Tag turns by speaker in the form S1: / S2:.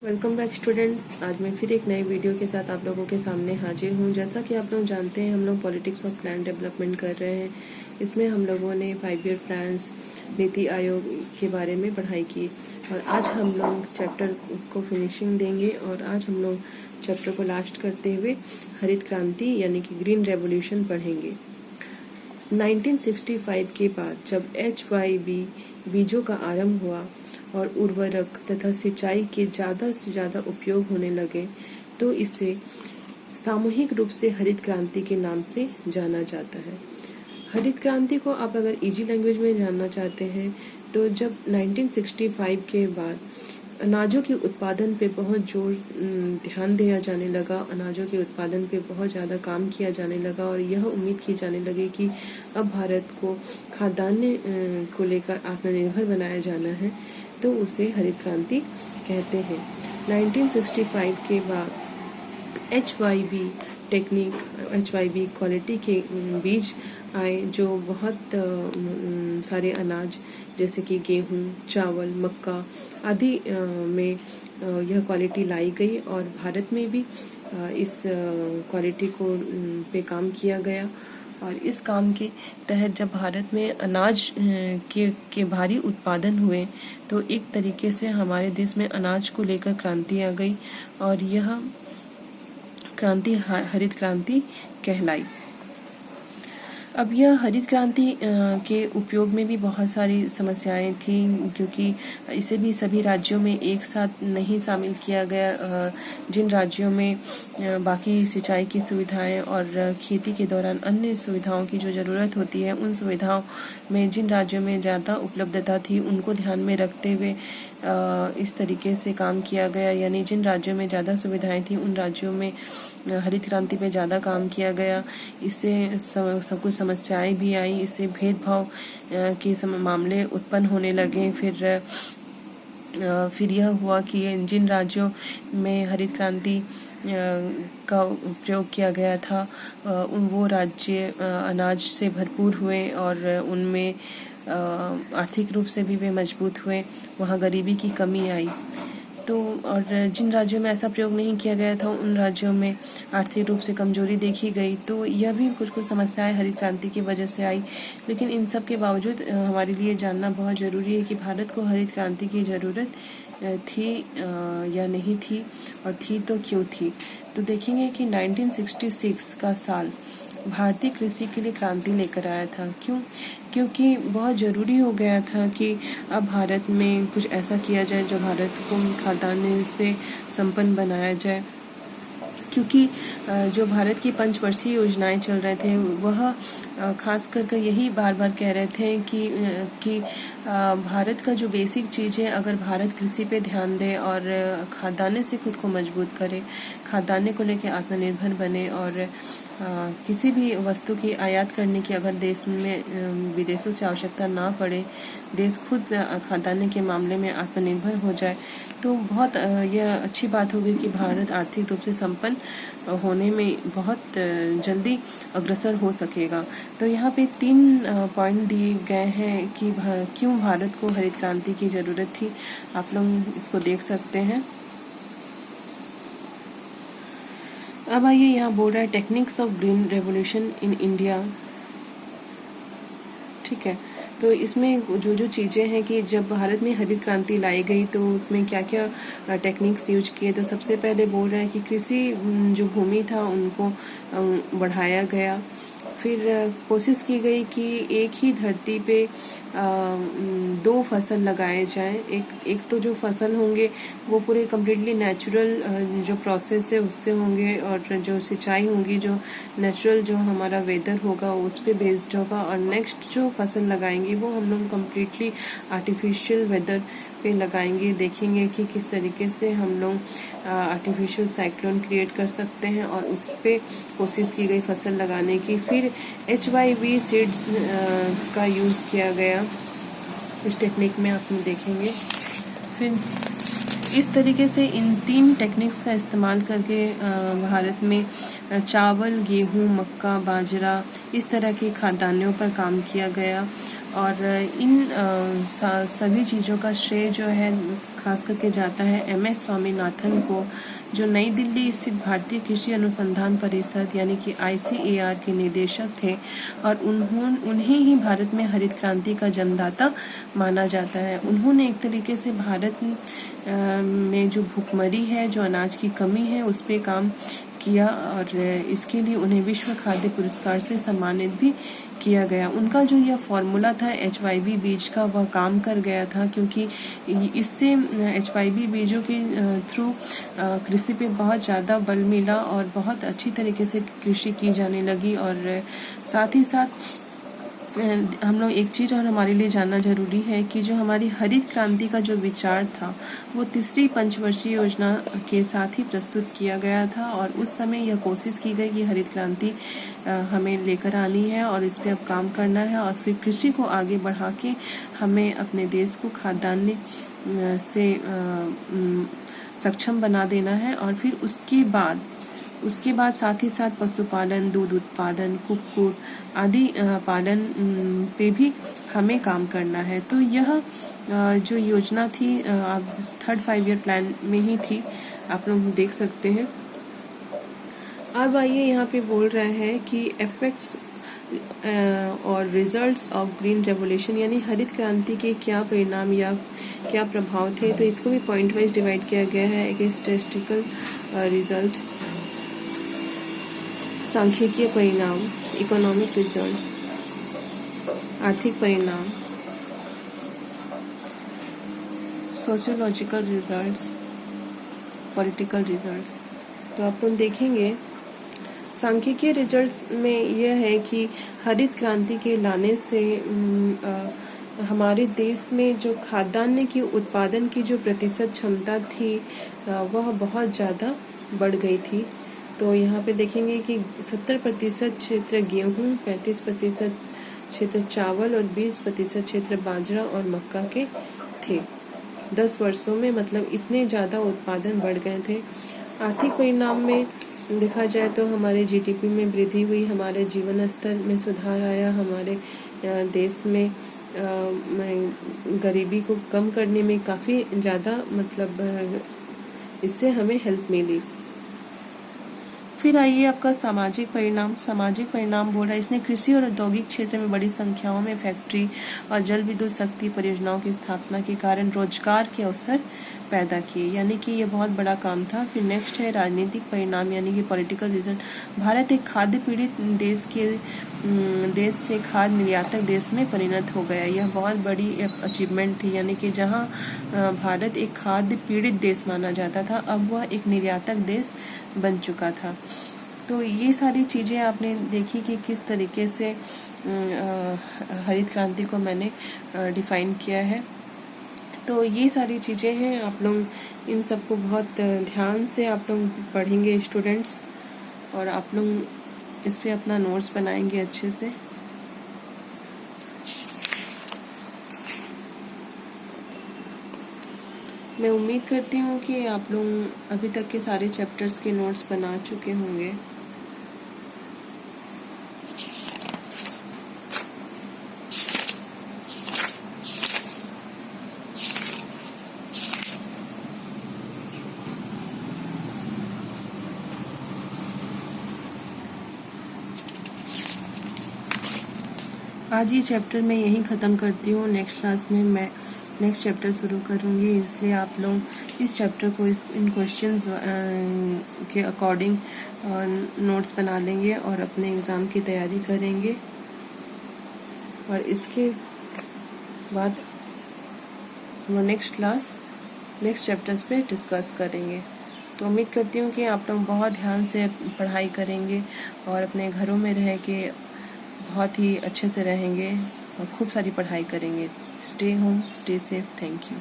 S1: Welcome back students. आज मैं फिर एक नए वीडियो के साथ आप लोगों के सामने हाजिर हूँ। जैसा कि आप लोग जानते हैं, हम लोग पॉलिटिक्स ऑफ प्लान डेवलपमेंट कर रहे हैं। इसमें हम लोगों ने 5 ईयर प्लान्स, नीति आयोग के बारे में पढ़ाई की और आज हम लोग चैप्टर को फिनिशिंग देंगे और आज हम लोग चैप्टर को लास्ट करते हुए हरित क्रांति यानी कि ग्रीन रेवोल्यूशन पढ़ेंगे। 1965 के बाद जब HYV बीजों का आरंभ हुआ और उर्वरक तथा सिंचाई के ज़्यादा से ज़्यादा उपयोग होने लगे तो इसे सामूहिक रूप से हरित क्रांति के नाम से जाना जाता है। हरित क्रांति को आप अगर इजी लैंग्वेज में जानना चाहते हैं तो जब 1965 के बाद अनाजों के उत्पादन पे बहुत ध्यान दिया जाने लगा, अनाजों के उत्पादन पे बहुत ज़्यादा काम किया जाने लगा और यह उम्मीद की जाने लगी कि अब भारत को खाद्यान्न को लेकर आत्मनिर्भर बनाया जाना है, तो उसे हरित क्रांति कहते हैं। 1965 के बाद HYV टेक्निक, HYV क्वालिटी के बीज आए जो बहुत सारे अनाज जैसे कि गेहूं, चावल, मक्का आदि में यह क्वालिटी लाई गई और भारत में भी इस क्वालिटी को पे काम किया गया। और इस काम के तहत जब भारत में अनाज के भारी उत्पादन हुए तो एक तरीके से हमारे देश में अनाज को लेकर क्रांति आ गई और यह क्रांति हरित क्रांति कहलाई। अब यह हरित क्रांति के उपयोग में भी बहुत सारी समस्याएं थी क्योंकि इसे भी सभी राज्यों में एक साथ नहीं शामिल किया गया। जिन राज्यों में बाकी सिंचाई की सुविधाएं और खेती के दौरान अन्य सुविधाओं की जो ज़रूरत होती है, उन सुविधाओं में जिन राज्यों में ज़्यादा उपलब्धता थी उनको ध्यान में रखते हुए इस तरीके से काम किया गया। यानी जिन राज्यों में ज़्यादा सुविधाएं थी उन राज्यों में हरित क्रांति पे ज़्यादा काम किया गया। इससे सब कुछ समस्याएं भी आई, इससे भेदभाव के मामले उत्पन्न होने लगे। फिर यह हुआ कि जिन राज्यों में हरित क्रांति का प्रयोग किया गया था वो राज्य अनाज से भरपूर हुए और उनमें आर्थिक रूप से भी वे मजबूत हुए, वहाँ गरीबी की कमी आई। तो और जिन राज्यों में ऐसा प्रयोग नहीं किया गया था उन राज्यों में आर्थिक रूप से कमजोरी देखी गई। तो यह भी कुछ समस्याएं हरित क्रांति की वजह से आई। लेकिन इन सब के बावजूद हमारे लिए जानना बहुत ज़रूरी है कि भारत को हरित क्रांति की ज़रूरत थी या नहीं थी, और थी तो क्यों थी। तो देखेंगे कि 1966 का साल भारतीय कृषि के लिए क्रांति लेकर आया था। क्यों? क्योंकि बहुत ज़रूरी हो गया था कि अब भारत में कुछ ऐसा किया जाए जो भारत को खाद्यान्न से संपन्न बनाया जाए। क्योंकि जो भारत की पंचवर्षीय योजनाएं चल रहे थे वह खास कर यही बार बार कह रहे थे कि भारत का जो बेसिक चीज़ है, अगर भारत कृषि पे ध्यान दे और खाद्यान्न से खुद को मजबूत करे, खाद्यान्न को लेकर आत्मनिर्भर बने और किसी भी वस्तु की आयात करने की अगर देश में विदेशों से आवश्यकता ना पड़े, देश खुद खाद्यान्न के मामले में आत्मनिर्भर हो जाए, तो बहुत यह अच्छी बात होगी कि भारत आर्थिक रूप से संपन्न होने में बहुत जल्दी अग्रसर हो सकेगा। तो यहाँ पे 3 पॉइंट दिए गए हैं कि क्यों भारत को हरित क्रांति की ज़रूरत थी। आप लोग इसको देख सकते हैं। अब आइए, यहाँ बोल रहा है techniques of green revolution in India. ठीक है, तो इसमें जो चीज़ें हैं कि जब भारत में हरित क्रांति लाई गई तो उसमें क्या क्या टेक्निक्स यूज किए। तो सबसे पहले बोल रहा है कि कृषि जो भूमि था उनको बढ़ाया गया। फिर कोशिश की गई कि एक ही धरती पे 2 फसल लगाए जाएं। एक तो जो फसल होंगे वो पूरे कम्प्लीटली नेचुरल जो प्रोसेस है उससे होंगे, और जो सिंचाई होगी जो नेचुरल जो हमारा वेदर होगा उस पे बेस्ड होगा। और नेक्स्ट जो फसल लगाएंगे वो हम लोग कम्प्लीटली आर्टिफिशियल वेदर पे लगाएंगे। देखेंगे कि किस तरीके से हम लोग आर्टिफिशियल साइक्लोन क्रिएट कर सकते हैं, और उस पे कोशिश की गई फसल लगाने की। फिर HYV सीड्स का यूज़ किया गया इस टेक्निक में, आप देखेंगे। फिर इस तरीके से इन 3 टेक्निक्स का इस्तेमाल करके भारत में चावल, गेहूं, मक्का, बाजरा इस तरह के खाद्यान्नों पर काम किया गया। और इन सभी चीज़ों का श्रेय जो है खास करके जाता है MS स्वामीनाथन को, जो नई दिल्ली स्थित भारतीय कृषि अनुसंधान परिषद यानी कि ICAR के निदेशक थे, और उन्हें ही भारत में हरित क्रांति का जन्मदाता माना जाता है। उन्होंने एक तरीके से भारत में जो भूखमरी है, जो अनाज की कमी है, उस पर काम किया, और इसके लिए उन्हें विश्व खाद्य पुरस्कार से सम्मानित भी किया गया। उनका जो यह फॉर्मूला था HYB बीज का, वह काम कर गया था, क्योंकि इससे HYB बीजों के थ्रू कृषि पे बहुत ज़्यादा बल मिला और बहुत अच्छी तरीके से कृषि की जाने लगी। और साथ ही साथ हम लोग एक चीज़ और हमारे लिए जानना जरूरी है कि जो हमारी हरित क्रांति का जो विचार था, वो तीसरी पंचवर्षीय योजना के साथ ही प्रस्तुत किया गया था, और उस समय यह कोशिश की गई कि हरित क्रांति हमें लेकर आनी है और इस पर अब काम करना है, और फिर कृषि को आगे बढ़ा के हमें अपने देश को खाद्यान्न से सक्षम बना देना है। और फिर उसके बाद साथ ही साथ पशुपालन, दूध उत्पादन, कुक्कुट आदि पालन पे भी हमें काम करना है। तो यह जो योजना थी आप 3rd 5 ईयर प्लान में ही थी, आप लोग देख सकते हैं। अब आइए यहाँ पे बोल रहे हैं कि इफेक्ट्स और रिजल्ट्स ऑफ ग्रीन रेवोल्यूशन, यानी हरित क्रांति के क्या परिणाम या क्या प्रभाव थे। तो इसको भी पॉइंट वाइज डिवाइड किया गया है। एक स्टैटिस्टिकल रिजल्ट, सांख्यिकीय परिणाम, इकोनॉमिक रिजल्ट्स, आर्थिक परिणाम, सोशियोलॉजिकल रिजल्ट्स, पॉलिटिकल रिजल्ट्स। तो अपन देखेंगे सांख्यिकीय रिजल्ट्स में यह है कि हरित क्रांति के लाने से हमारे देश में जो खाद्यान्न के उत्पादन की जो प्रतिशत क्षमता थी वह बहुत ज़्यादा बढ़ गई थी। तो यहाँ पे देखेंगे कि 70% क्षेत्र गेहूँ, 35% क्षेत्र चावल और 20% क्षेत्र बाजरा और मक्का के थे। 10 वर्षों में मतलब इतने ज़्यादा उत्पादन बढ़ गए थे। आर्थिक परिणाम में देखा जाए तो हमारे GDP में वृद्धि हुई, हमारे जीवन स्तर में सुधार आया, हमारे देश में गरीबी को कम करने में काफ़ी ज़्यादा मतलब इससे हमें हेल्प मिली। फिर आइए आपका सामाजिक परिणाम बोल रहा है, इसने कृषि और औद्योगिक क्षेत्र में बड़ी संख्याओं में फैक्ट्री और जल विद्युत शक्ति परियोजनाओं की स्थापना के कारण रोजगार के अवसर पैदा किए, यानी कि ये बहुत बड़ा काम था। फिर नेक्स्ट है राजनीतिक परिणाम यानी कि पॉलिटिकल रिजल्ट। भारत एक खाद्य पीड़ित देश से खाद्य निर्यातक देश में परिणत हो गया। यह बहुत बड़ी अचीवमेंट थी, यानी कि जहां भारत एक खाद्य पीड़ित देश माना जाता था, अब वह एक निर्यातक देश बन चुका था। तो ये सारी चीज़ें आपने देखी कि किस तरीके से हरित क्रांति को मैंने डिफाइन किया है। तो ये सारी चीज़ें हैं, आप लोग इन सबको बहुत ध्यान से आप लोग पढ़ेंगे स्टूडेंट्स, और आप लोग इस पे अपना नोट्स बनाएंगे अच्छे से। मैं उम्मीद करती हूँ कि आप लोग अभी तक के सारे चैप्टर्स के नोट्स बना चुके होंगे। आज ये चैप्टर मैं यहीं ख़त्म करती हूँ। नेक्स्ट क्लास में मैं नेक्स्ट चैप्टर शुरू करूँगी, इसलिए आप लोग इस चैप्टर को इन क्वेश्चंस के अकॉर्डिंग नोट्स बना लेंगे और अपने एग्ज़ाम की तैयारी करेंगे, और इसके बाद हम नेक्स्ट चैप्टर्स पे डिस्कस करेंगे। तो उम्मीद करती हूँ कि आप लोग बहुत ध्यान से पढ़ाई करेंगे और अपने घरों में रह के बहुत ही अच्छे से रहेंगे और खूब सारी पढ़ाई करेंगे। Stay home, stay safe. Thank you.